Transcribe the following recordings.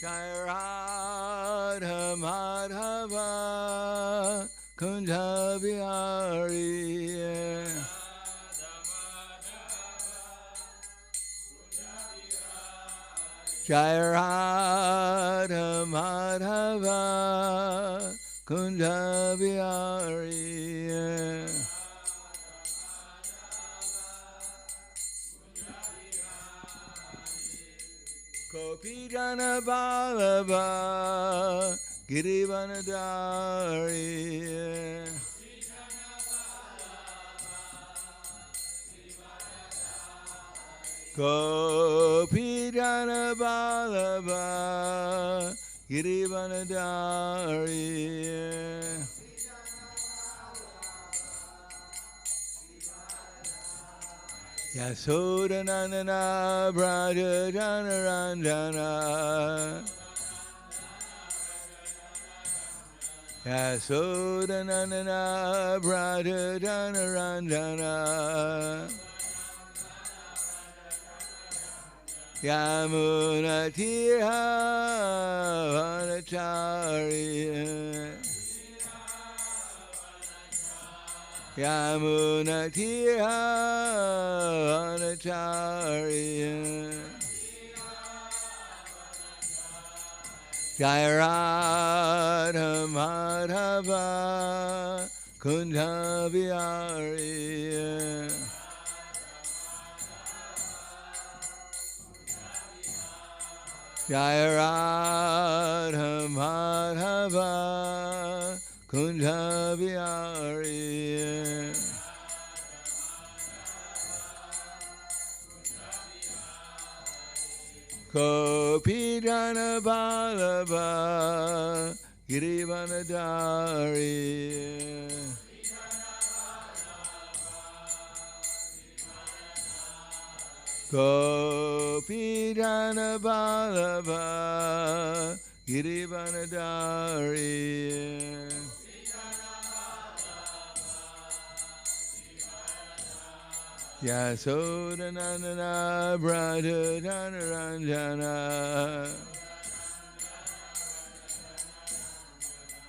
Jai Radha Madhava Kunja Bihari. Jai Radha Madhava Kunja Bihari. Gopi Jana Vallabha Girivanadari. Gopi Jana Vallabha Girivanadari. Yasodanandana Braja Janaranjana. Yasodanandana Braja Janaranjana. Yamuna Tira Vanachari. Yamuna Tira Vanachari. Jai Radha Madhava Kunja Bihari. Jai Radha Madhava Kunja Bihari. Gopi Jana Vallabha Girivanadari. Gopi Jana Vallabha Girivanadari. Yasodanandana Braja Janaranjana.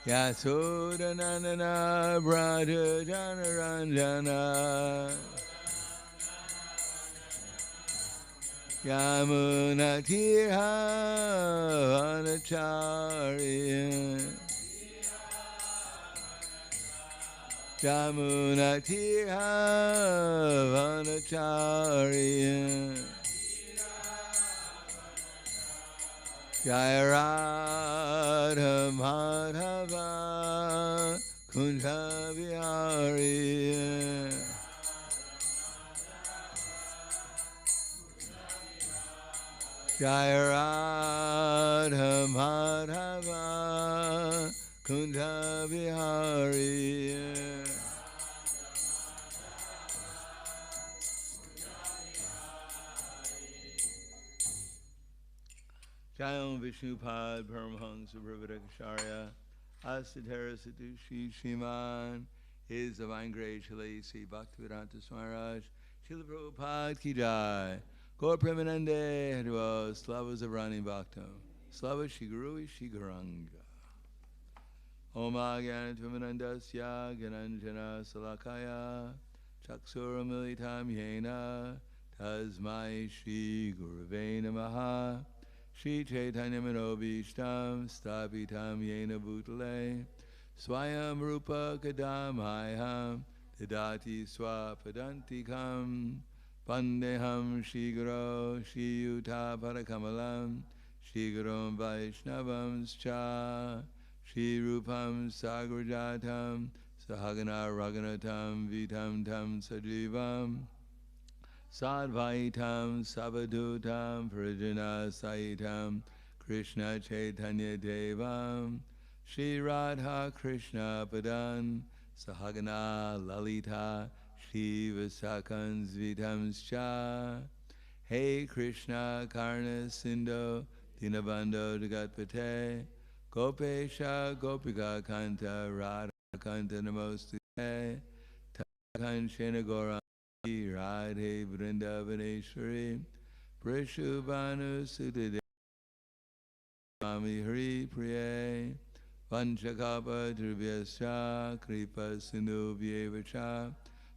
Yasodanandana Braja Janaranjana. Yamuna Tira Vanachari. Yamuna Tira Vanachari. Jai Radha Madhava Kunja Bihari. Jai Radha Madhava Kunja Bihari. Jayam Vishnupad Paramahansa Brahmadakacharya Asadhara Satushi Shiman. His Divine Grace Shri Bhaktivedanta Swami Maharaj Srila Prabhupada Ki Jai. Gaur Premanande Hariva Slavas of Rani Bhaktam Slava Shigurui Shiguranga. Oma Gyanatvimanandasya Gananjana Salakaya Chaksura Militam Yena Tasmai Shri Gurave Namaha. Shri Chaitanya Manobishtam Stapitam Yena Bhutale Swayam Rupa Kadamaham Didati Swapadantikam Pandeham Shri Guru Shri Yuta Parakamalam Shri Gurum Vaishnavam Cha Shri Rupam Sagrajatam Sahagana Raghunatam Vitam Tam Sajivam Sadvaitam Savadutam Prijana Saitam Krishna Chaitanya Devam Shri Radha Krishna Padan Sahagana Lalita Shri Vasakans Vitamscha. Hey Krishna Karna Sindho Dinabando Jagatpate Gopesha Gopika Kanta Radha Kanta Namostute Takanshena Gora Radhe Vrindavaneshwari Prishubhanu Sudade Swami Hari Priye Vanchakapa Drubhyascha Kripa Sindhubhyevacha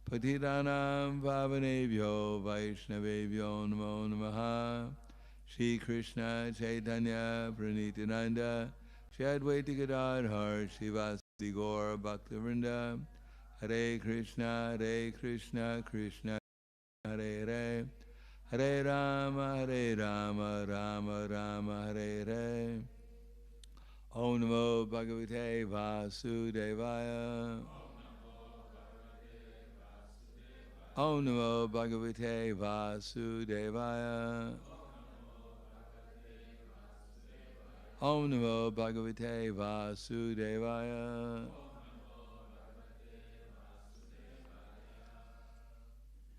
Patitanam Pavanebhyo Vaishnavebhyo Namo Namaha Shri Krishna Chaitanya Pranitinanda Shri Advaita Gadadhar Shivasati Gaur Bhaktivinoda Hare Krishna Krishna Hare Hare Hare Rama Rama Rama Hare Hare Om Namo Bhagavate Vasudevaya Om Namo Bhagavate Vasudevaya Om Namo Bhagavate Vasudevaya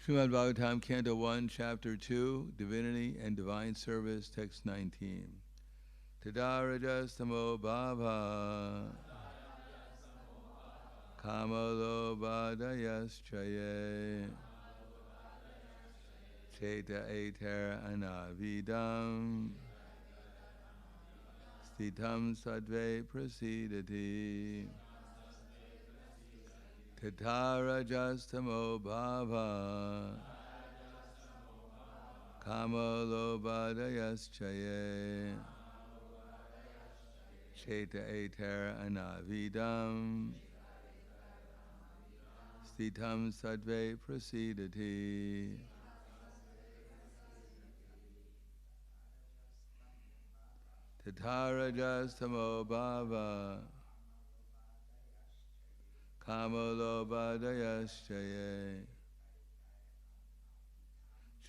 Srimad Bhagavatam, Canto 1, Chapter 2, Divinity and Divine Service, Text 19. Tadarajastamo bhava kamalobhadayaschaye cheta eter anavidam stitam sadve prasidati Tadarajastamo bhava kamalobhadayaschaye Cheta eter anavidam Stitam sadve prasidati Tatarajastamo bhava Kamalobhadayaschaye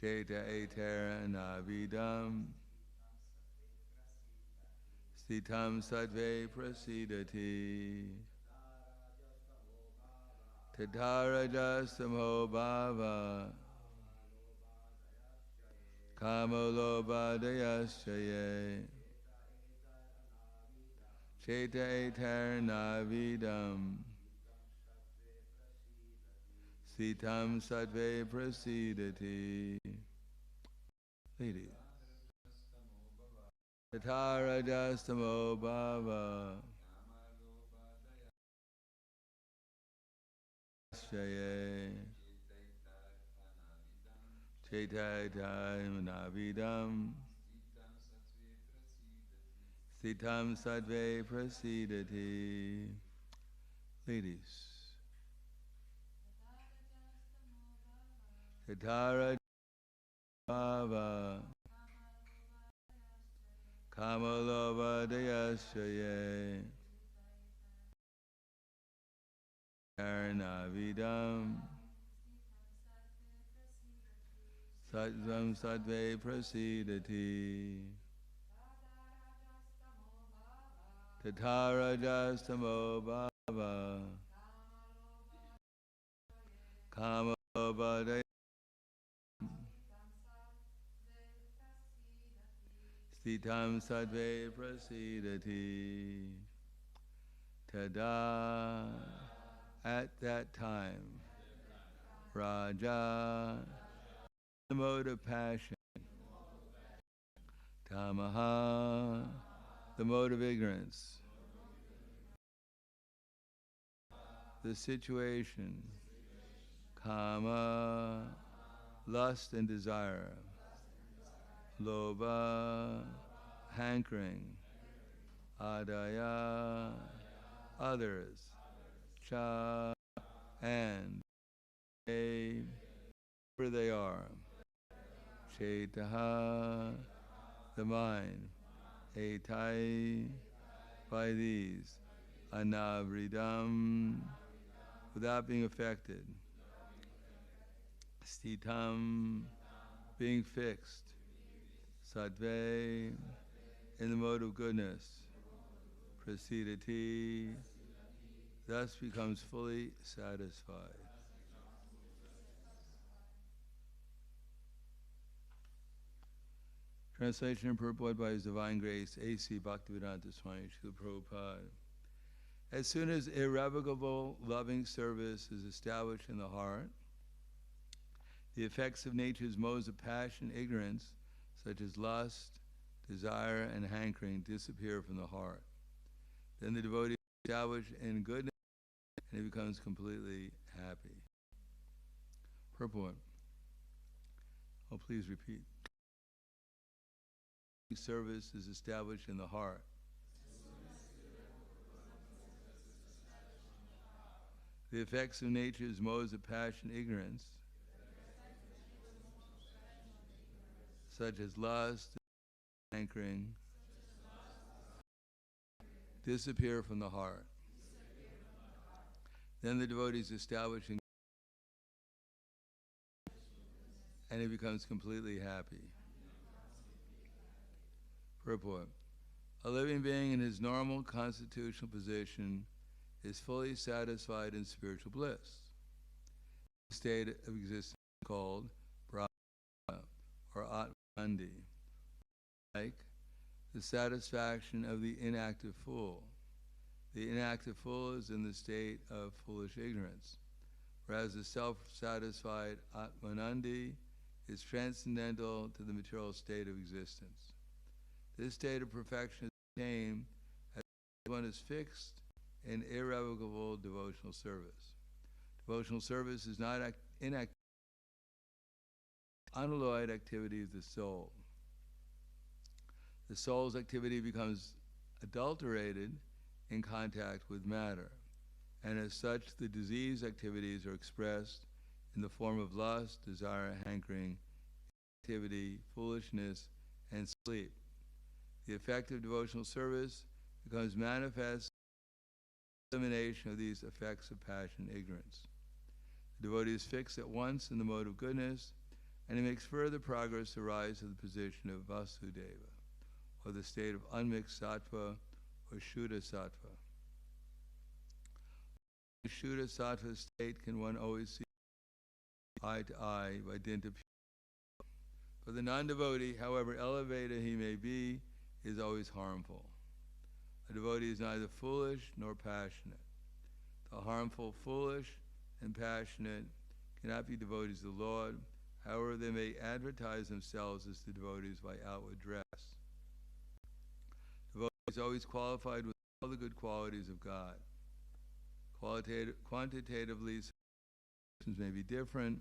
Cheta eter anavidam Stitam sadve prasidati Tadarajastamo bhava Kamalobhadayaschaye Cheta eter navidam Stitam sadve prasidati Ladies Tatarajastamo bhava Shaye Chaitayam navidam Stitam sadve prasidati Ladies Tatarajastamo bhava Kamalobhadayaschaye Navidam Sattvam Sattve Prasidati Tatarajastamo bhava Kamalobhadayaschaye Stitam sadve prasidati Tada at that time Raja the mode of passion Tamaha the mode of ignorance the situation Kama lust and desire Loba, hankering, adaya, others, cha, and they, where they are, chetaha, the mind, etai, by these, anavridam, without being affected, stitam, being fixed, Sattve, in the mode of goodness, prasidati, thus becomes fully satisfied. Translation and purport by His Divine Grace, A.C. Bhaktivedanta Swami Srila Prabhupada. As soon as irrevocable loving service is established in the heart, the effects of nature's modes of passion, ignorance, such as lust, desire, and hankering disappear from the heart. Then the devotee is established in goodness and he becomes completely happy. Purport. Oh, please repeat. Service is established in the heart. The effects of nature's modes of passion, ignorance, such as lust, hankering, disappear from the heart. Then the devotee is established in and he becomes completely happy. Purport. A living being in his normal constitutional position is fully satisfied in spiritual bliss. The state of existence called Prahladananda or Atmanandi, like the satisfaction of the inactive fool. The inactive fool is in the state of foolish ignorance, whereas the self-satisfied Atmanandi is transcendental to the material state of existence. This state of perfection is attained as one is fixed in irrevocable devotional service. Devotional service is not unalloyed activity of the soul. The soul's activity becomes adulterated in contact with matter, and as such the disease activities are expressed in the form of lust, desire, hankering, activity, foolishness, and sleep. The effect of devotional service becomes manifest in the elimination of these effects of passion, ignorance. The devotee is fixed at once in the mode of goodness, and he makes further progress to rise to the position of Vasudeva, or the state of unmixed sattva or Shuddha sattva. The Shuddha sattva state can one always see eye to eye by dint of pure. For the non-devotee, however elevated he may be, is always harmful. A devotee is neither foolish nor passionate. The harmful, foolish, and passionate cannot be devotees of the Lord. However, they may advertise themselves as the devotees by outward dress. The devotee is always qualified with all the good qualities of God. Quantitatively, some may be different,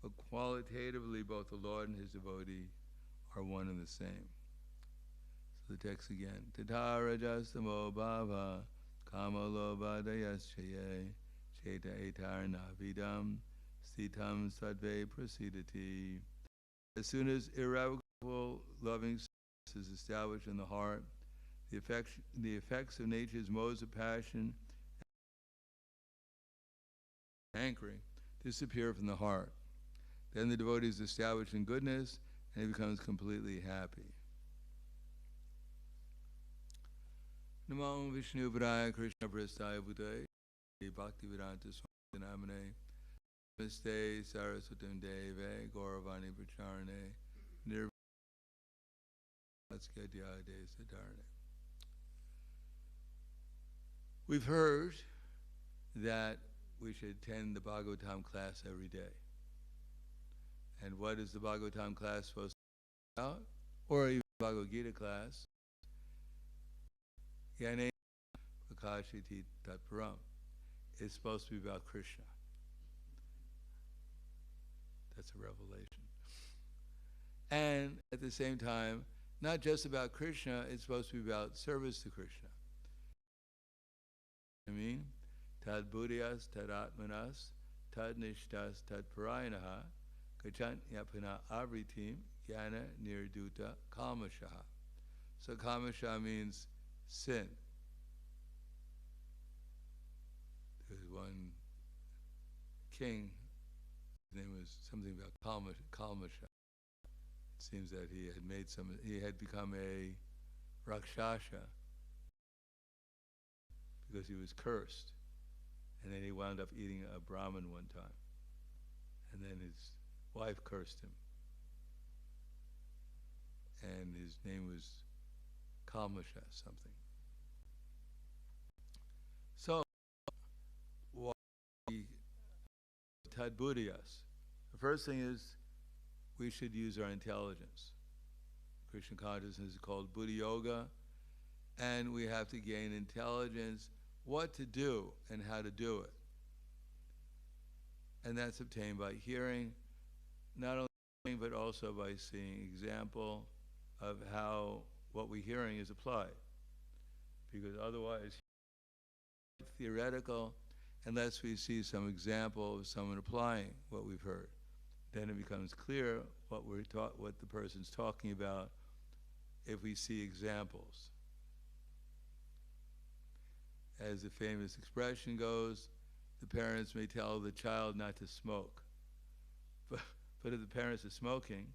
but qualitatively, both the Lord and his devotee are one and the same. So the text again. Tata rajastamo bhava kama loba dayaschaye cheta etarna vidam stitam sadve prasidati. As soon as irrevocable loving service is established in the heart, the effects of nature's modes of passion and hankering disappear from the heart. Then the devotee is established in goodness and he becomes completely happy. Namo Vishnu Padaya Krishna Prastaya Bhutaya Bhaktivedanta Swami Namane Namaste Saraswatam Deve Gauravani Pracharane Nirvana Satyade Sadarne. We've heard that we should attend the Bhagavatam class every day. And what is the Bhagavatam class supposed to be about? Or even the Bhagavad Gita class? Yane Prakashiti Tatparam. It's supposed to be about Krishna. That's a revelation. And at the same time, not just about Krishna, it's supposed to be about service to Krishna. I mean, tad buddhyas, tad atmanas, tad nishtas, tad parayanaha, gachanyapana avritim, jnana nirduta kamashaha. So kamasha means sin. There's one king, his name was something about Kalmasha. It seems that he had become a Rakshasha because he was cursed. And then he wound up eating a Brahmin one time. And then his wife cursed him. And his name was Kalmasha something. So, why Tadbuddhiyas? The first thing is we should use our intelligence. Krishna consciousness is called Buddha Yoga, and we have to gain intelligence what to do and how to do it. And that's obtained by hearing, not only hearing, but also by seeing example of how what we're hearing is applied. Because otherwise, theoretical, unless we see some example of someone applying what we've heard. Then it becomes clear what the person's talking about if we see examples. As the famous expression goes, the parents may tell the child not to smoke. But if the parents are smoking,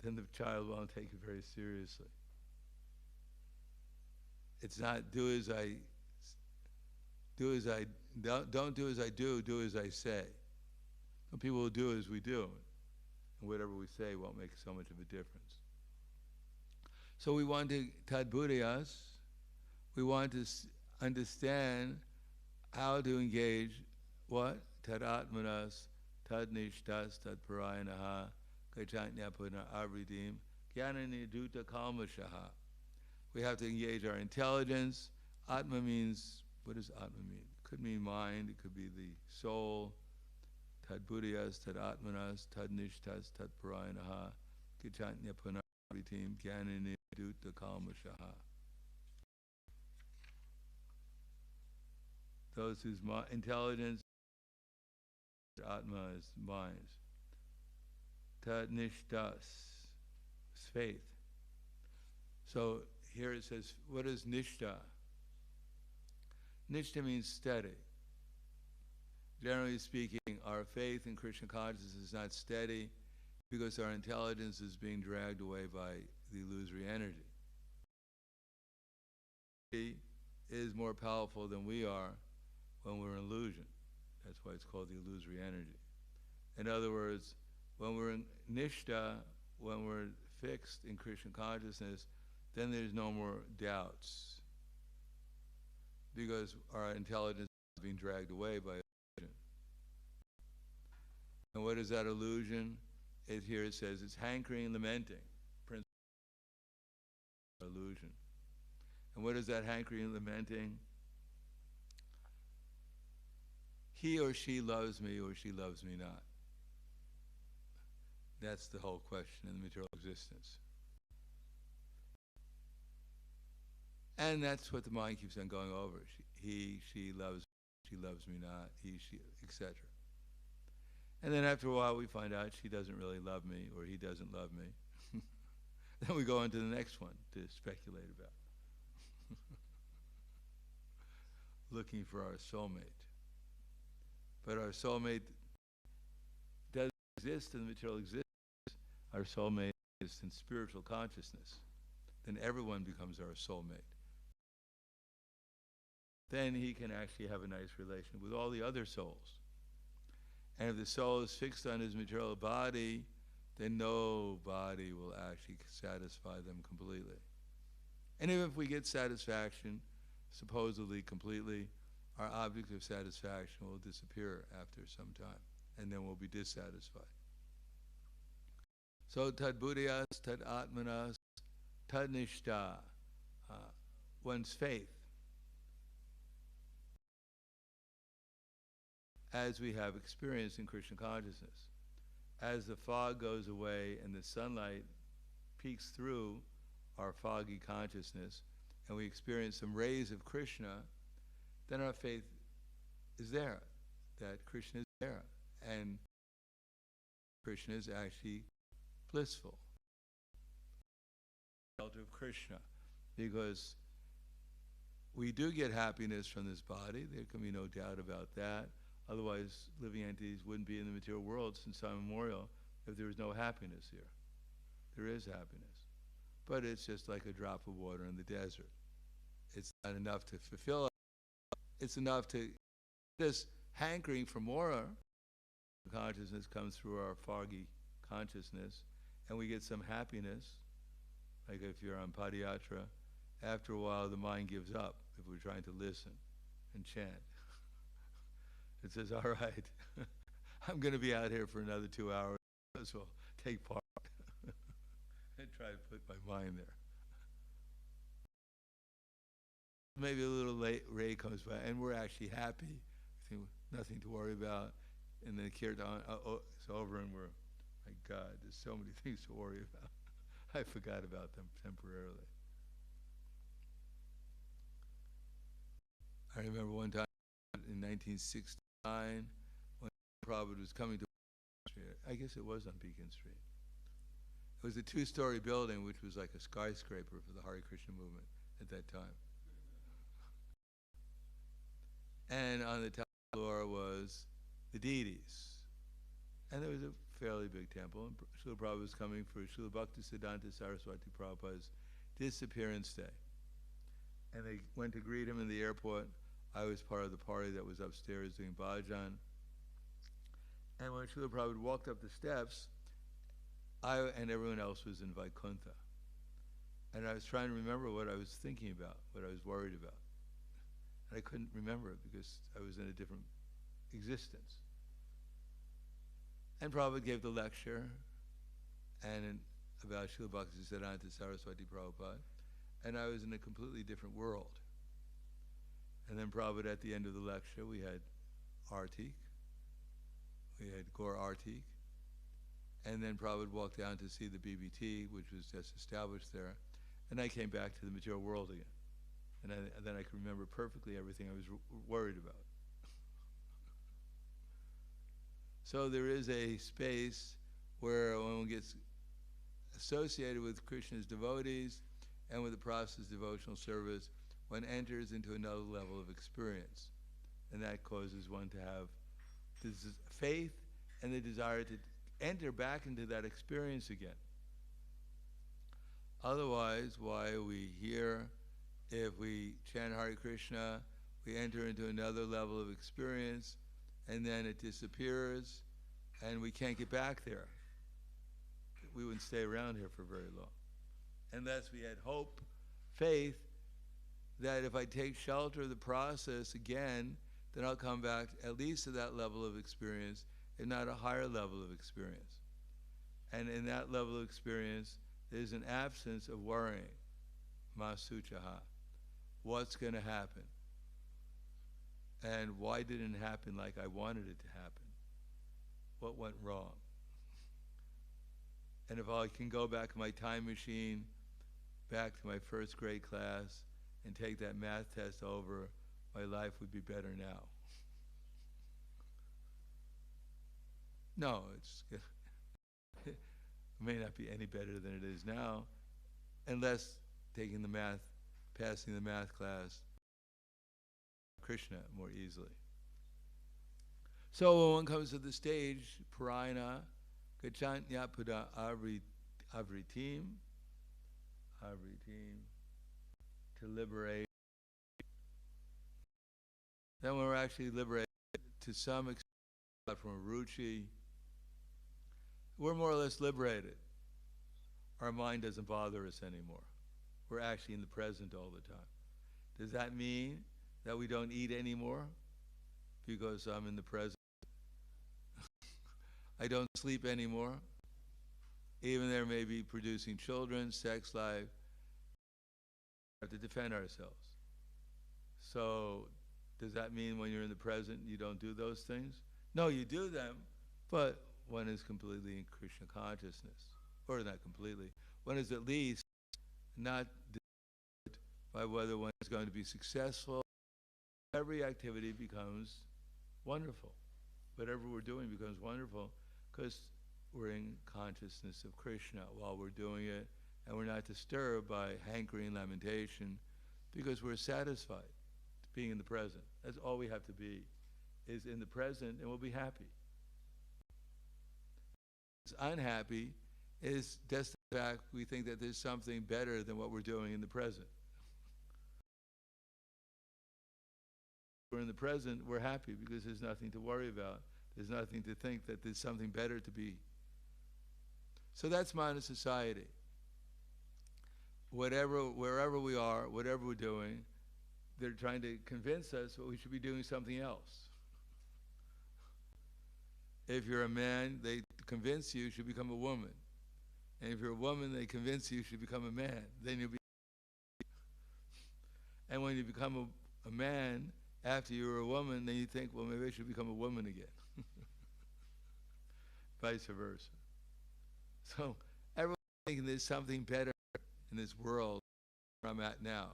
then the child won't take it very seriously. It's not don't do as I do as I say. Some people will do as we do, and whatever we say won't make so much of a difference. So we want to tadbuddhiyas, we want to understand how to engage what? Tadatmanas, tadnishtas, tadparayanaha, gachantnyapuna avridim, jnananiduta kalmashaha. We have to engage our intelligence. Atma means, what does Atma mean? It could mean mind, it could be the soul. Tadbuddhiyas, tadatmanas, tadnishtas, tadparayanaha, gachantnyapuna avridim, jnananiduta kalmashaha. Those whose intelligence, Atma is minds. Tadnishtas is faith. So here it says, what is nishta? Nishta means steady. Generally speaking, our faith in Krishna consciousness is not steady because our intelligence is being dragged away by the illusory energy. It is more powerful than we are when we're in illusion. That's why it's called the illusory energy. In other words, when we're in nishta, when we're fixed in Krishna consciousness, then there's no more doubts because our intelligence is being dragged away by illusion. And what is that illusion? Here it says it's hankering and lamenting. Principle illusion. And what is that hankering and lamenting? He or she loves me or she loves me not. That's the whole question in the material existence. And that's what the mind keeps on going over. She loves me not, he, she, etc. And then after a while we find out she doesn't really love me or he doesn't love me. Then we go on to the next one to speculate about. Looking for our soulmate. But our soulmate doesn't exist in the material existence. Our soulmate is in spiritual consciousness. Then everyone becomes our soulmate. Then he can actually have a nice relation with all the other souls. And if the soul is fixed on his material body, then no body will actually satisfy them completely. And even if we get satisfaction, supposedly completely, our object of satisfaction will disappear after some time, and then we'll be dissatisfied. So tadbuddhiyas, tadatmanas, tadnishta, one's faith. As we have experienced in Krishna consciousness, as the fog goes away and the sunlight peeks through our foggy consciousness, and we experience some rays of Krishna, then our faith is there, that Krishna is there, and Krishna is actually blissful. Shelter of Krishna, because we do get happiness from this body, there can be no doubt about that. Otherwise, living entities wouldn't be in the material world since time immemorial if there was no happiness here. There is happiness. But it's just like a drop of water in the desert. It's not enough to fulfill it. It's enough to, this hankering for more consciousness comes through our foggy consciousness, and we get some happiness, like if you're on padayatra, after a while the mind gives up if we're trying to listen and chant. It says, all right, I'm going to be out here for another 2 hours, so take part. I try to put my mind there. Maybe a little late ray comes by, and we're actually happy. We think nothing to worry about. And then kirtan, it's over, and we're, my God, there's so many things to worry about. I forgot about them temporarily. I remember one time in 1969 when Prabhupada was coming to Beacon Street. I guess it was on Beacon Street. It was a 2-story building, which was like a skyscraper for the Hare Krišna movement at that time. And on the top floor was the deities. And there was a fairly big temple, and Srila Prabhupada was coming for Srila Bhaktisiddhanta Saraswati Prabhupada's disappearance day. And they went to greet him in the airport. I was part of the party that was upstairs doing bhajan. And when Srila Prabhupada walked up the steps, I and everyone else was in Vaikuntha. And I was trying to remember what I was thinking about, what I was worried about. And I couldn't remember it because I was in a different existence. And Prabhupada gave the lecture about Srila Bhaktisiddhanta Saraswati Prabhupada, and I was in a completely different world. And then Prabhupada, at the end of the lecture, we had Artik, we had Gaur Artik, and then Prabhupada walked down to see the BBT, which was just established there, and I came back to the material world again. And then I could remember perfectly everything I was worried about. So there is a space where one gets associated with Krishna's devotees and with the process of devotional service, one enters into another level of experience. And that causes one to have this faith and the desire to enter back into that experience again. Otherwise, why are we here? If we chant Hare Krishna, we enter into another level of experience, and then it disappears, and we can't get back there. We wouldn't stay around here for very long. Unless we had hope, faith, that if I take shelter of the process again, then I'll come back at least to that level of experience, if not a higher level of experience. And in that level of experience, there's an absence of worrying. Masuchaha. What's going to happen? And why didn't it happen like I wanted it to happen? What went wrong? And if I can go back in my time machine, back to my first grade class, and take that math test over, my life would be better now. No, it may not be any better than it is now, unless taking the math, passing the math class, Krishna more easily. So when one comes to the stage, Parayana, Gachantya Pada Avritim, to liberate. Then when we're actually liberated to some extent from Ruchi, we're more or less liberated. Our mind doesn't bother us anymore. We're actually in the present all the time. Does that mean that we don't eat anymore? Because I'm in the present. I don't sleep anymore. Even there may be producing children, sex life. We have to defend ourselves. So does that mean when you're in the present you don't do those things? No, you do them, but one is completely in Krishna consciousness. Or not completely. One is at least not disturbed by whether one is going to be successful. Every activity becomes wonderful. Whatever we're doing becomes wonderful because we're in consciousness of Krishna while we're doing it, and we're not disturbed by hankering, lamentation, because we're satisfied being in the present. That's all we have to be, is in the present, and we'll be happy. It's unhappy is just the fact we think that there's something better than what we're doing in the present. We're in the present, we're happy because there's nothing to worry about. There's nothing to think that there's something better to be. So that's modern society. Wherever we are, whatever we're doing, they're trying to convince us that we should be doing something else. If you're a man, they convince you should become a woman. And if you're a woman, they convince you should become a man. Then you'll be. And when you become a man, after you were a woman, then you think, well, maybe I should become a woman again. Vice versa. So everyone's thinking there's something better in this world where I'm at now.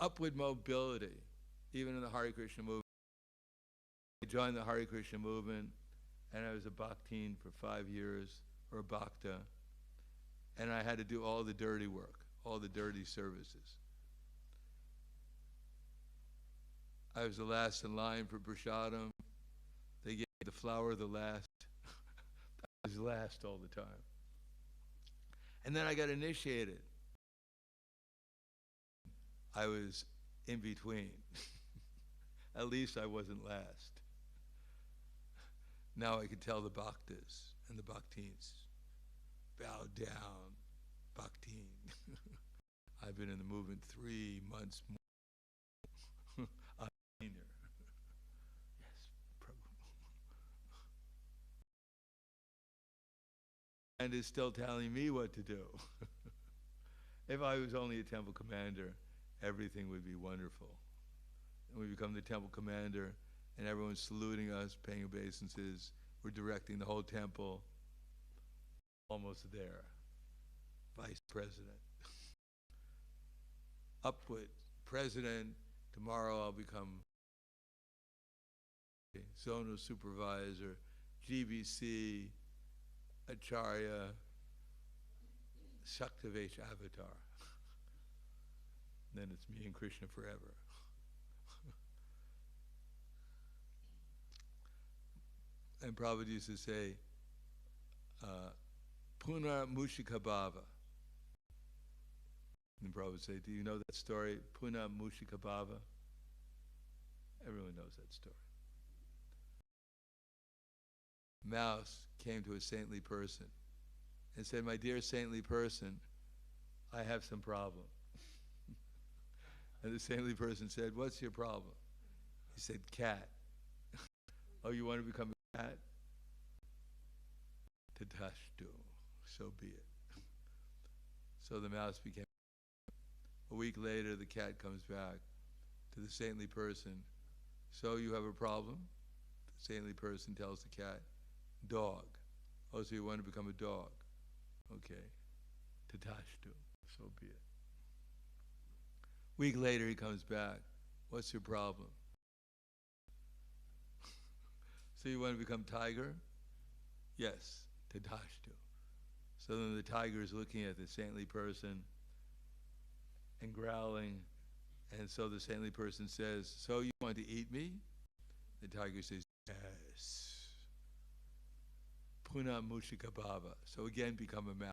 Upward mobility, even in the Hare Krišna movement. I joined the Hare Krišna movement, and I was a bhaktin for 5 years, or a bhakta, and I had to do all the dirty work, all the dirty services. I was the last in line for prasadam. They gave me the flower the last. I was last all the time. And then I got initiated. I was in between. At least I wasn't last. Now I could tell the bhaktas and the bhaktins, bow down, bhaktin. I've been in the movement 3 months more. I'm senior. Yes, Prabhu. And is still telling me what to do. If I was only a temple commander, everything would be wonderful. And we become the temple commander, and everyone's saluting us, paying obeisances. We're directing the whole temple. Almost there. Vice president. Upward. President. Tomorrow I'll become zonal supervisor, GBC, Acharya, Shaktavesh avatar. Then it's me and Krishna forever. And Prabhupada used to say, Punar Mushika Bhava. And Prabhupada would say, do you know that story, Punar Mushika Bhava? Everyone knows that story. Mouse came to a saintly person and said, my dear saintly person, I have some problem. And the saintly person said, what's your problem? He said, cat. Oh, you want to become a cat? Tadashtu, so be it. So the mouse became. A week later, the cat comes back to the saintly person. So you have a problem? The saintly person tells the cat, dog. Oh, so you want to become a dog? Okay. Tadashtu, so be it. Week later, he comes back. What's your problem? So you want to become tiger? Yes, tadashtu. So then the tiger is looking at the saintly person and growling. And so the saintly person says, so you want to eat me? The tiger says, yes. Puna mushika bhava. So again, become a mouse.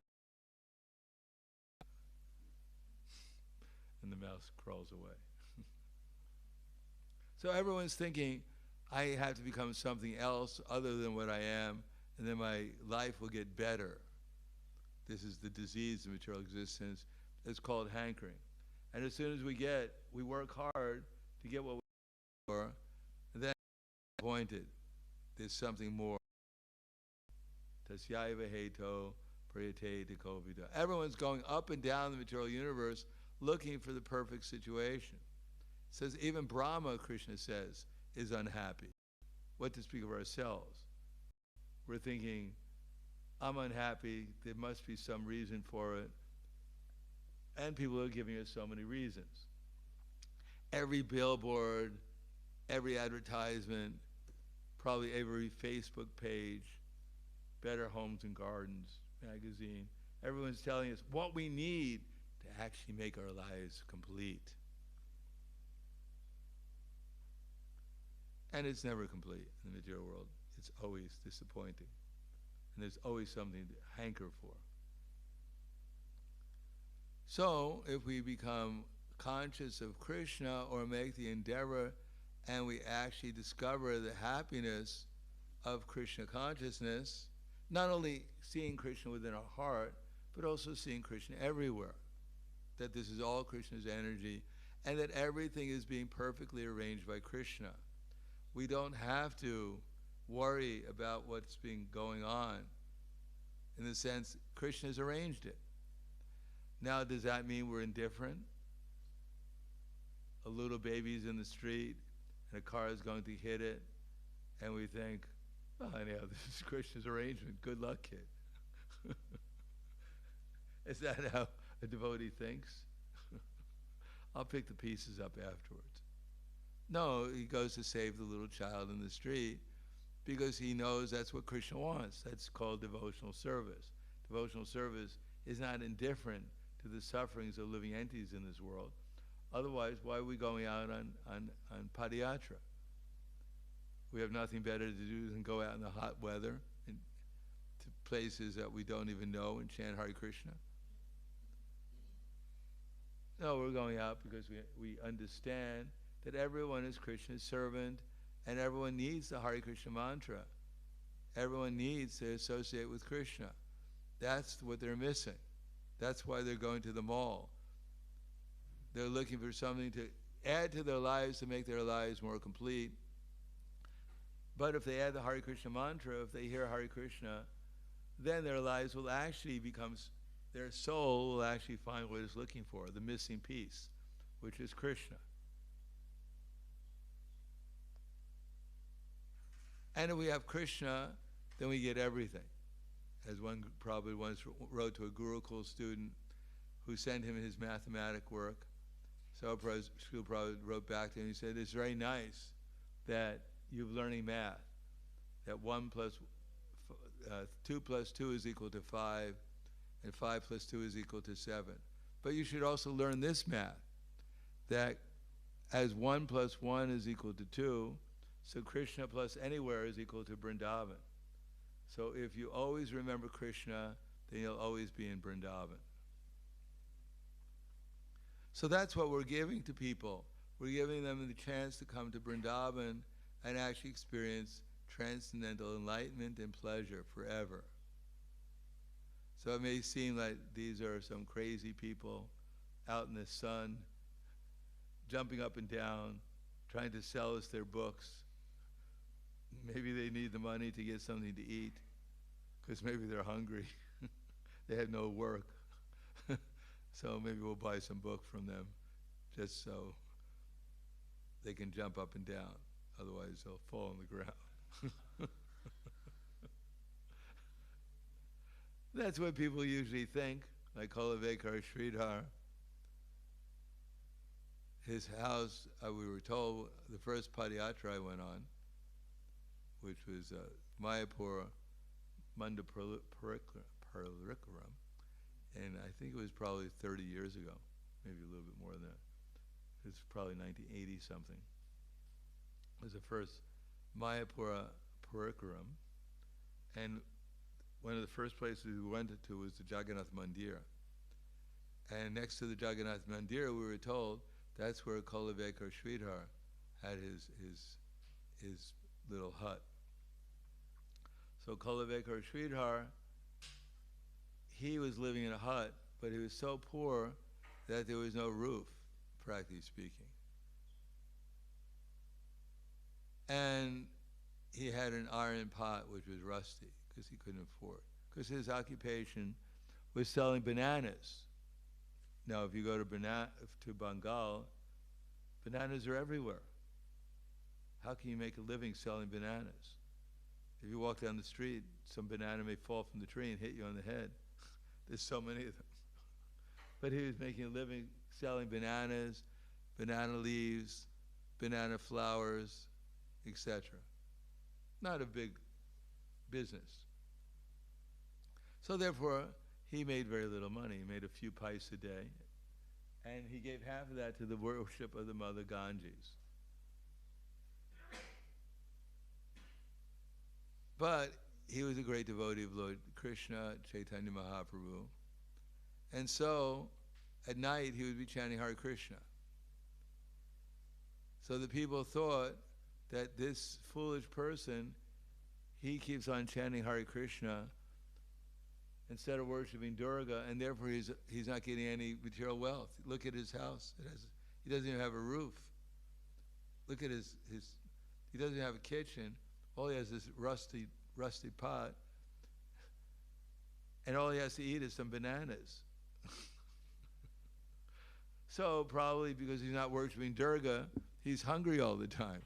And the mouse crawls away. So everyone's thinking, I have to become something else other than what I am, and then my life will get better. This is the disease of material existence. It's called hankering. And as soon as we work hard to get what we want for, and then we're disappointed. There's something more. Tasyaiva heto prayate dekovida. Everyone's going up and down the material universe looking for the perfect situation. It says even Brahma, Krishna says, is unhappy. What to speak of ourselves? We're thinking, I'm unhappy, there must be some reason for it. And people are giving us so many reasons. Every billboard, every advertisement, probably every Facebook page, Better Homes and Gardens magazine, everyone's telling us what we need to actually make our lives complete. And it's never complete in the material world. It's always disappointing. And there's always something to hanker for. So, if we become conscious of Krishna or make the endeavor and we actually discover the happiness of Krishna consciousness, not only seeing Krishna within our heart, but also seeing Krishna everywhere. That this is all Krishna's energy and that everything is being perfectly arranged by Krishna. We don't have to worry about what's been going on in the sense Krishna's arranged it. Now, does that mean we're indifferent? A little baby's in the street and a car is going to hit it, and we think, well, anyhow, this is Krishna's arrangement. Good luck, kid. Is that how a devotee thinks? I'll pick the pieces up afterwards. No, he goes to save the little child in the street because he knows that's what Krishna wants. That's called devotional service. Devotional service is not indifferent to the sufferings of living entities in this world. Otherwise, why are we going out on padayatra? We have nothing better to do than go out in the hot weather and to places that we don't even know and chant Hare Krishna. No, we're going out because we understand that everyone is Krishna's servant and everyone needs the Hare Krishna mantra. Everyone needs to associate with Krishna. That's what they're missing. That's why they're going to the mall. They're looking for something to add to their lives to make their lives more complete. But if they add the Hare Krishna mantra, if they hear Hare Krishna, then their lives will actually become, their soul will actually find what it's looking for, the missing piece, which is Krishna. And if we have Krishna, then we get everything. As one probably once wrote to a Gurukul student who sent him his mathematic work. So Srila Prabhupada wrote back to him, he said, it's very nice that you're learning math, that 2 plus 2 is equal to 5, and 5 plus 2 is equal to 7. But you should also learn this math, that as 1 plus 1 is equal to 2, so Krishna plus anywhere is equal to Vrindavan. So if you always remember Krishna, then you'll always be in Vrindavan. So that's what we're giving to people. We're giving them the chance to come to Vrindavan and actually experience transcendental enlightenment and pleasure forever. So it may seem like these are some crazy people out in the sun, jumping up and down, trying to sell us their books. Maybe they need the money to get something to eat, because maybe they're hungry. They have no work. So maybe we'll buy some book from them, just so they can jump up and down. Otherwise, they'll fall on the ground. That's what people usually think, like Kulavekar Sridhar. His house, we were told, the first padayatra I went on, which was Mayapur Manda Parikaram, and I think it was probably 30 years ago, maybe a little bit more than that. It was probably 1980 something. It was the first Mayapura Parikaram, and one of the first places we went to was the Jagannath Mandir. And next to the Jagannath Mandir, we were told that's where Kulavekar Sridhar had his little hut. So Kulavekar Sridhar, he was living in a hut, but he was so poor that there was no roof, practically speaking. And he had an iron pot which was rusty because he couldn't afford. Because his occupation was selling bananas. Now, if you go to Bengal, bananas are everywhere. How can you make a living selling bananas? If you walk down the street, some banana may fall from the tree and hit you on the head. There's so many of them. But he was making a living selling bananas, banana leaves, banana flowers, etc. Not a big business. So therefore, he made very little money. He made a few pice a day. And he gave half of that to the worship of the Mother Ganges. But he was a great devotee of Lord Krishna, Chaitanya Mahaprabhu. And so, at night, he would be chanting Hare Krishna. So the people thought that this foolish person, he keeps on chanting Hare Krishna instead of worshiping Durga, and therefore he's not getting any material wealth. Look at his house. He doesn't even have a roof. Look at his he doesn't have a kitchen. All he has is rusty pot. and all he has to eat is some bananas. So probably because he's not worshipping Durga, he's hungry all the time.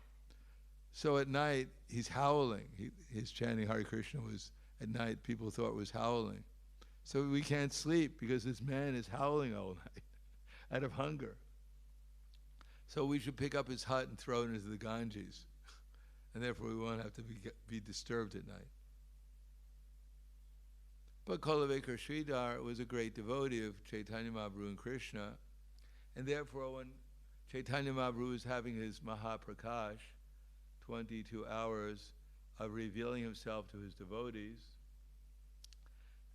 So at night, he's howling. His chanting Hare Krishna was, at night, people thought was howling. So we can't sleep because this man is howling all night out of hunger. So we should pick up his hut and throw it into the Ganges. And therefore we won't have to be disturbed at night. But Kulavekar Sridhar was a great devotee of Chaitanya Mahaprabhu and Krishna. And therefore when Chaitanya Mahaprabhu was having his Mahaprakash, 22 hours of revealing himself to his devotees,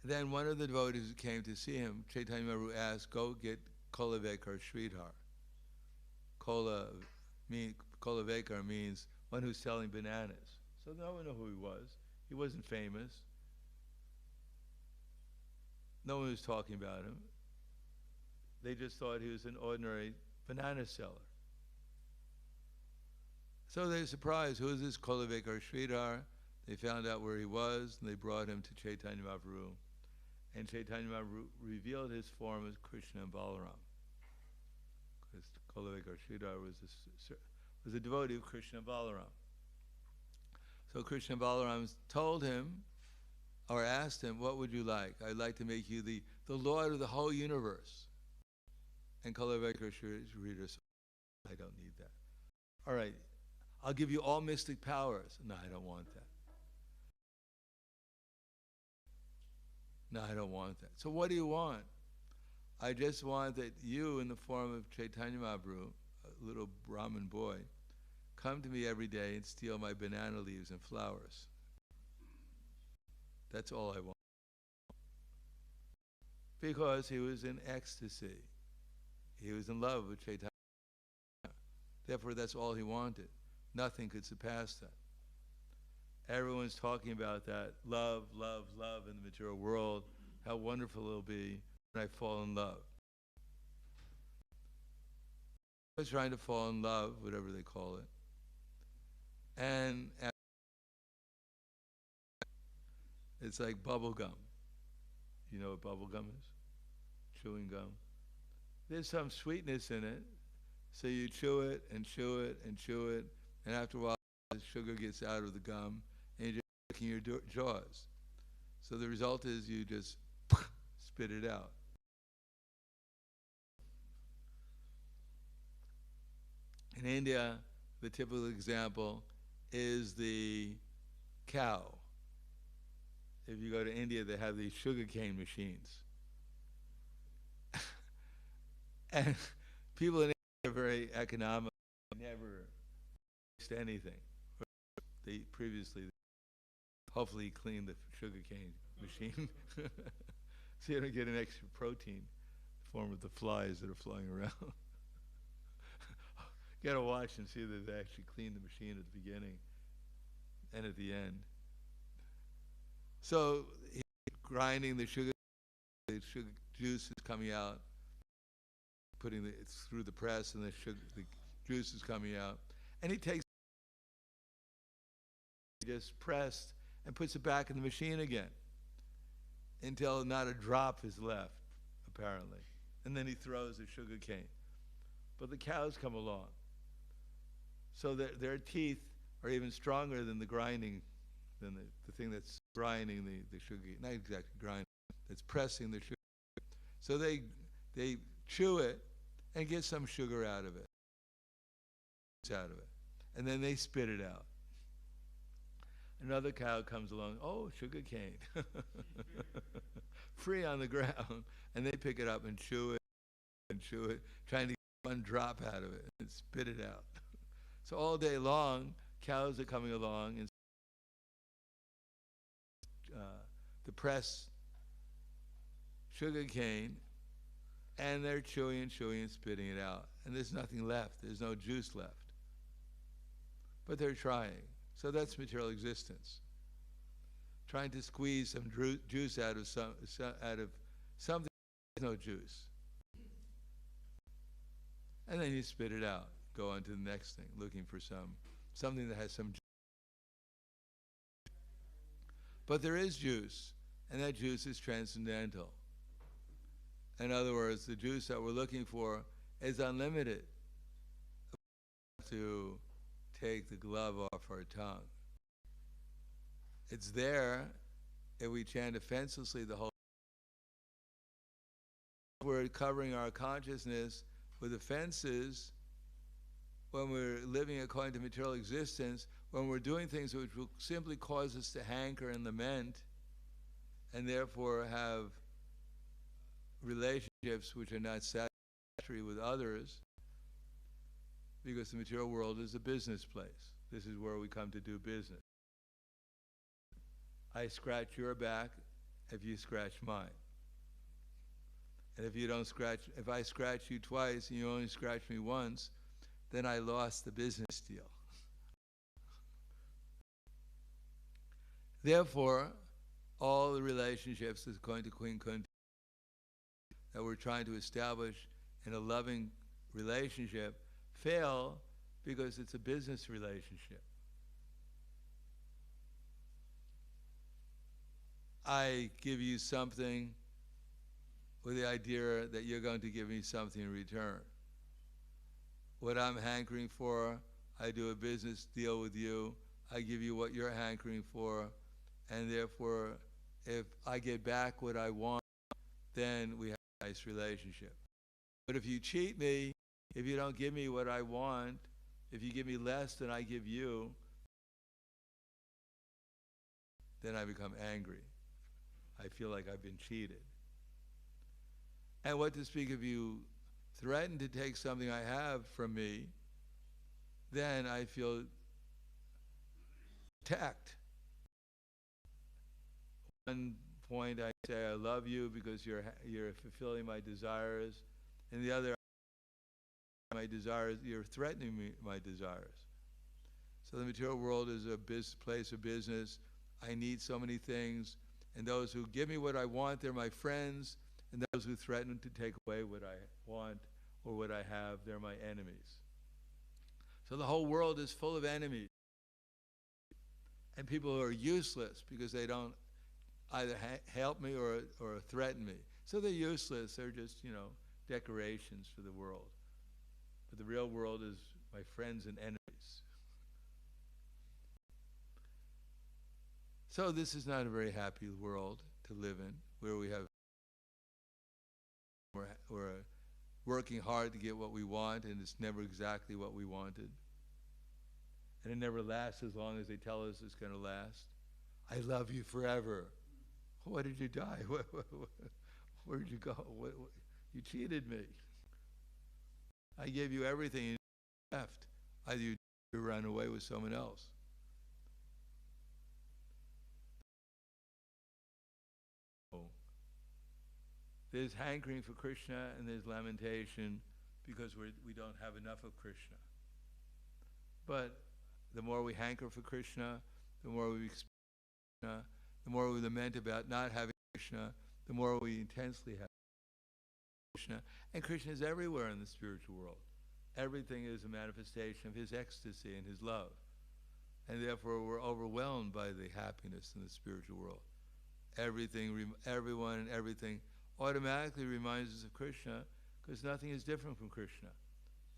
then one of the devotees who came to see him, Chaitanya Mahaprabhu asked, go get Kulavekar Sridhar. Kulavekar means one who's selling bananas. So no one knew who he was. He wasn't famous. No one was talking about him. They just thought he was an ordinary banana seller. So they were surprised, who is this Kulavekar Sridhar? They found out where he was, and they brought him to Chaitanya Mahaprabhu. And Chaitanya Mahaprabhu revealed his form as Krishna and Balaram. Because Kulavekar Sridhar was a devotee of Krishna and Balaram. So Krishna and Balaram told him, or asked him, what would you like? I'd like to make you the Lord of the whole universe. And Kulavekar Sridhar said, I don't need that. All right, I'll give you all mystic powers. No, I don't want that. No, I don't want that. So what do you want? I just want that you, in the form of Chaitanya Mahaprabhu, a little Brahmin boy, come to me every day and steal my banana leaves and flowers. That's all I want. Because he was in ecstasy. He was in love with Chaitanya. Therefore, that's all he wanted. Nothing could surpass that. Everyone's talking about that. Love, love, love in the material world. How wonderful it'll be when I fall in love. I was trying to fall in love, whatever they call it. And it's like bubble gum. You know what bubble gum is? Chewing gum. There's some sweetness in it, so you chew it and chew it and chew it, and after a while the sugar gets out of the gum, and you're just licking your jaws. So the result is you just spit it out. In India, the typical example is the cow. If you go to India, they have these sugarcane machines. And people in India are very economical, never waste anything. They previously, hopefully, cleaned the sugarcane machine. So you don't get an extra protein in the form of the flies that are flying around. You gotta watch and see that they actually clean the machine at the beginning and at the end. So he's grinding the sugar juice is coming out, putting it through the press, and the juice is coming out. And he takes just pressed and puts it back in the machine again until not a drop is left, apparently. And then he throws the sugar cane. But the cows come along. So their teeth are even stronger than the grinding, than the thing that's grinding the sugar, not exactly grinding, that's pressing the sugar. So they chew it and get some sugar out of it. And then they spit it out. Another cow comes along, oh, sugar cane. Free on the ground. And they pick it up and chew it, trying to get one drop out of it and spit it out. So all day long, cows are coming along and the pressed sugar cane, and they're chewing and spitting it out. And there's nothing left. There's no juice left. But they're trying. So that's material existence. Trying to squeeze some juice out of something there's no juice. And then you spit it out. Go on to the next thing, looking for something that has some juice. But there is juice, and that juice is transcendental. In other words, the juice that we're looking for is unlimited. To take the glove off our tongue. It's there if we chant offenselessly the whole. We're covering our consciousness with offenses when we're living according to material existence, when we're doing things which will simply cause us to hanker and lament, and therefore have relationships which are not satisfactory with others, because the material world is a business place. This is where we come to do business. I scratch your back if you scratch mine. And if I scratch you twice and you only scratch me once, then I lost the business deal. Therefore, all the relationships that's going to Queen Kunti that we're trying to establish in a loving relationship fail because it's a business relationship. I give you something with the idea that you're going to give me something in return. What I'm hankering for, I do a business deal with you, I give you what you're hankering for, and therefore, if I get back what I want, then we have a nice relationship. But if you cheat me, if you don't give me what I want, if you give me less than I give you, then I become angry. I feel like I've been cheated. And what to speak if you threaten to take something I have from me, then I feel attacked. One point I say I love you because you're fulfilling my desires, and the other, my desires, you're threatening me, my desires. So the material world is a place of business. I need so many things, and those who give me what I want, they're my friends, and those who threaten to take away what I want or what I have, they're my enemies. So the whole world is full of enemies. And people who are useless because they don't either help me or threaten me. So they're useless, they're just, decorations for the world. But the real world is my friends and enemies. So this is not a very happy world to live in, where we're working hard to get what we want, and it's never exactly what we wanted. And it never lasts as long as they tell us it's going to last. I love you forever. Why did you die? Where did you go? You cheated me. I gave you everything and you left. Either you ran away with someone else. There's hankering for Krishna and there's lamentation because we don't have enough of Krishna. But the more we hanker for Krishna, the more we experience Krishna, the more we lament about not having Krishna, the more we intensely have Krishna. And Krishna is everywhere in the spiritual world. Everything is a manifestation of his ecstasy and his love. And therefore we're overwhelmed by the happiness in the spiritual world. Everyone and everything automatically reminds us of Krishna because nothing is different from Krishna.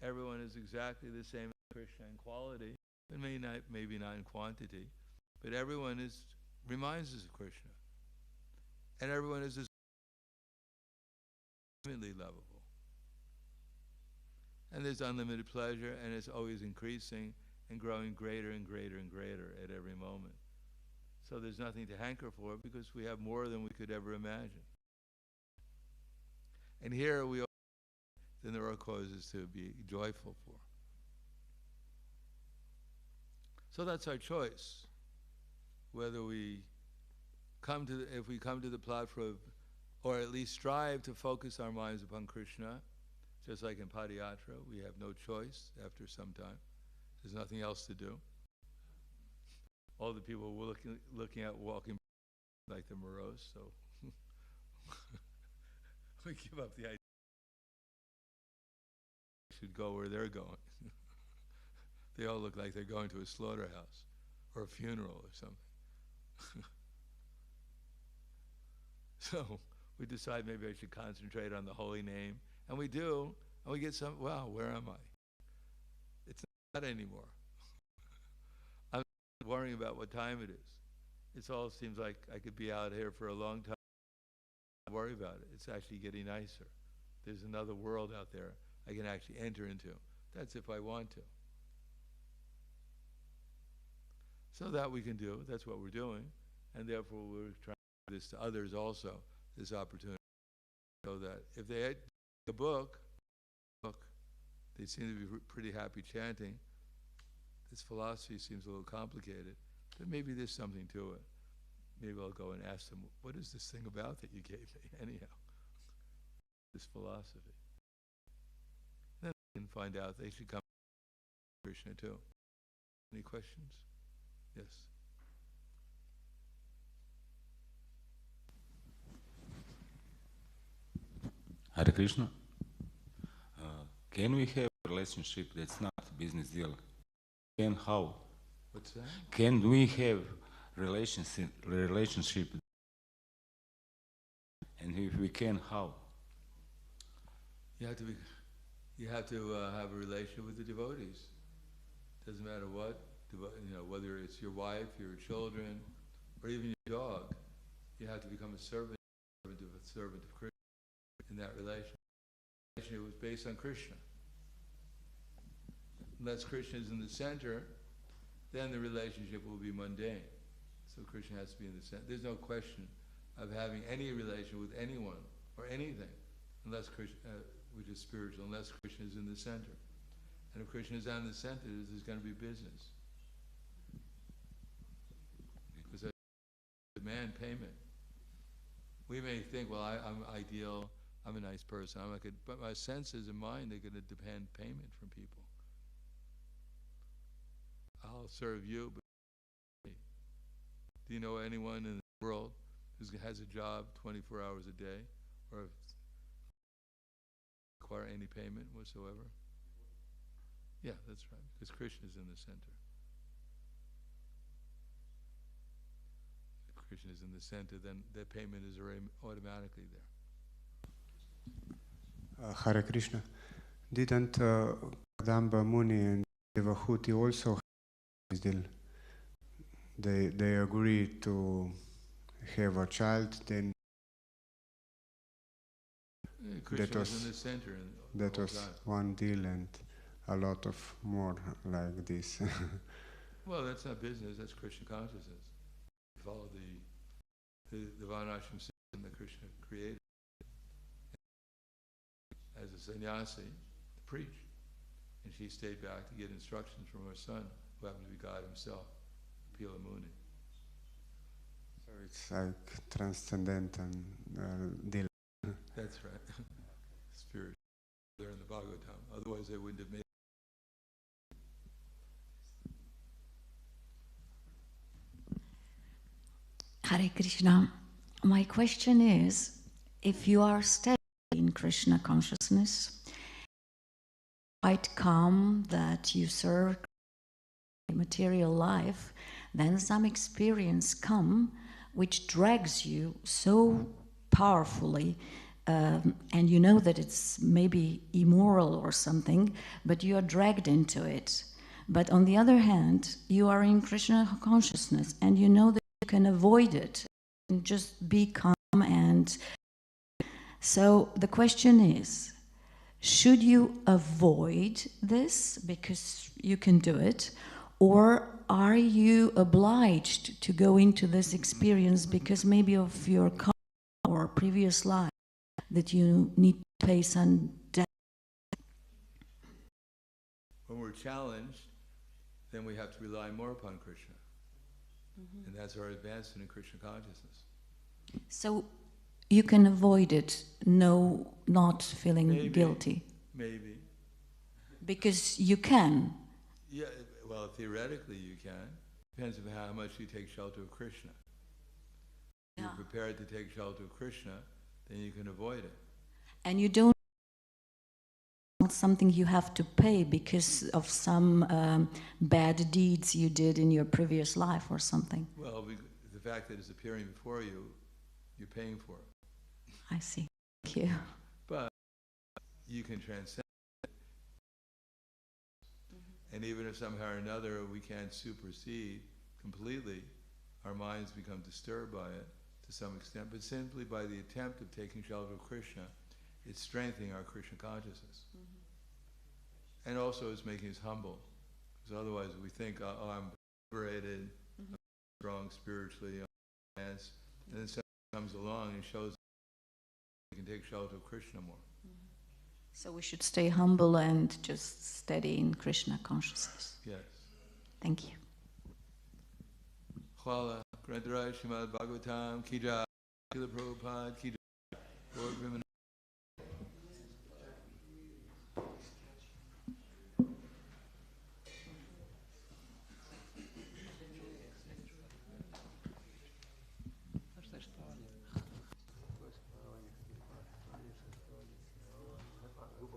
Everyone is exactly the same as Krishna in quality, but maybe not in quantity. But everyone reminds us of Krishna. And everyone is infinitely lovable. And there's unlimited pleasure, and it's always increasing and growing greater and greater and greater at every moment. So there's nothing to hanker for because we have more than we could ever imagine. And here then there are causes to be joyful for. So that's our choice. Whether if we come to the platform, or at least strive to focus our minds upon Krishna, just like in Padayatra, we have no choice after some time. There's nothing else to do. All the people we're looking at walking like they're morose, so we give up the idea we should go where they're going. They all look like they're going to a slaughterhouse or a funeral or something. So we decide maybe I should concentrate on the holy name. And we do, and we get some, wow, where am I? It's not that anymore. I'm not worrying about what time it is. It all seems like I could be out here for a long time. Don't worry about it. It's actually getting nicer. There's another world out there I can actually enter into. That's if I want to. So that we can do. That's what we're doing. And therefore we're trying to do this to others also, this opportunity. So that if they had a book, they seem to be pretty happy chanting. This philosophy seems a little complicated, but maybe there's something to it. Maybe I'll go and ask them, what is this thing about that you gave me, anyhow? This philosophy. Then we can find out they should come to Krishna too. Any questions? Yes. Hare Krishna. Can we have a relationship that's not a business deal? Can how? What's that? Can we have relationship? And if we can, how? You have to have a relationship with the devotees. Doesn't matter what, whether it's your wife, your children, or even your dog. You have to become a servant of Krishna in that relationship. It was based on Krishna. Unless Krishna is in the center, then the relationship will be mundane. So Krishna has to be in the center. There's no question of having any relation with anyone or anything, unless Krishna, which is spiritual, unless Krishna is in the center. And if Krishna is on the center, there's going to be business. Because I demand payment. We may think, well, I'm ideal, I'm a nice person, but my senses and mind, they're going to demand payment from people. I'll serve you, but do you know anyone in the world who has a job 24 hours a day or require any payment whatsoever? Yeah, that's right, because Krishna is in the center. If Krishna is in the center, then the payment is automatically there. Hare Krishna. Didn't Kadamba Muni and Devahuti also have this deal? They agreed to have a child, then Krishna was in the center. That was one deal, and a lot of more like this. Well, that's not business, that's Krishna consciousness. You follow the Varnashram system that Krishna created. As a sannyasi, to preach. And she stayed back to get instructions from her son, who happened to be God himself, Pila Muni. So it's like transcendental deal. That's right. Spirit. They're in the Bhagavatam. Otherwise they wouldn't have made it. Hare Krishna. My question is, if you are steady in Krishna consciousness, quite calm that you serve material life, then some experience come which drags you so powerfully, and you know that it's maybe immoral or something, but you are dragged into it. But on the other hand, you are in Krishna consciousness and you know that you can avoid it and just be calm. And so the question is, should you avoid this because you can do it, or are you obliged to go into this experience because maybe of your karma or previous life that you need to pay some debt? When we're challenged, then we have to rely more upon Krishna. Mm-hmm. And that's our advancement in Krishna consciousness. So you can avoid it, not feeling guilty. Maybe. Because you can. Yeah, well, theoretically you can. Depends on how much you take shelter of Krishna. If you're prepared to take shelter of Krishna, then you can avoid it. And you don't want something you have to pay because of some bad deeds you did in your previous life or something. Well, the fact that it's appearing before you, You're paying for it. I see. Thank you. But you can transcend it. And even if somehow or another we can't supersede completely, our minds become disturbed by it to some extent, but simply by the attempt of taking shelter of Krishna, it's strengthening our Krishna consciousness. And also it's making us humble. Because otherwise we think, oh, I'm liberated, I'm strong spiritually, I'm advanced. And then someone comes along and shows we can take shelter of Krishna more. So we should stay humble and just steady in Krishna consciousness. Yes. Thank you. Hvala. Grantaraj Srimad Bhagavatam Ki Jai. Srila Prabhupada Ki Jai. Lord Brahman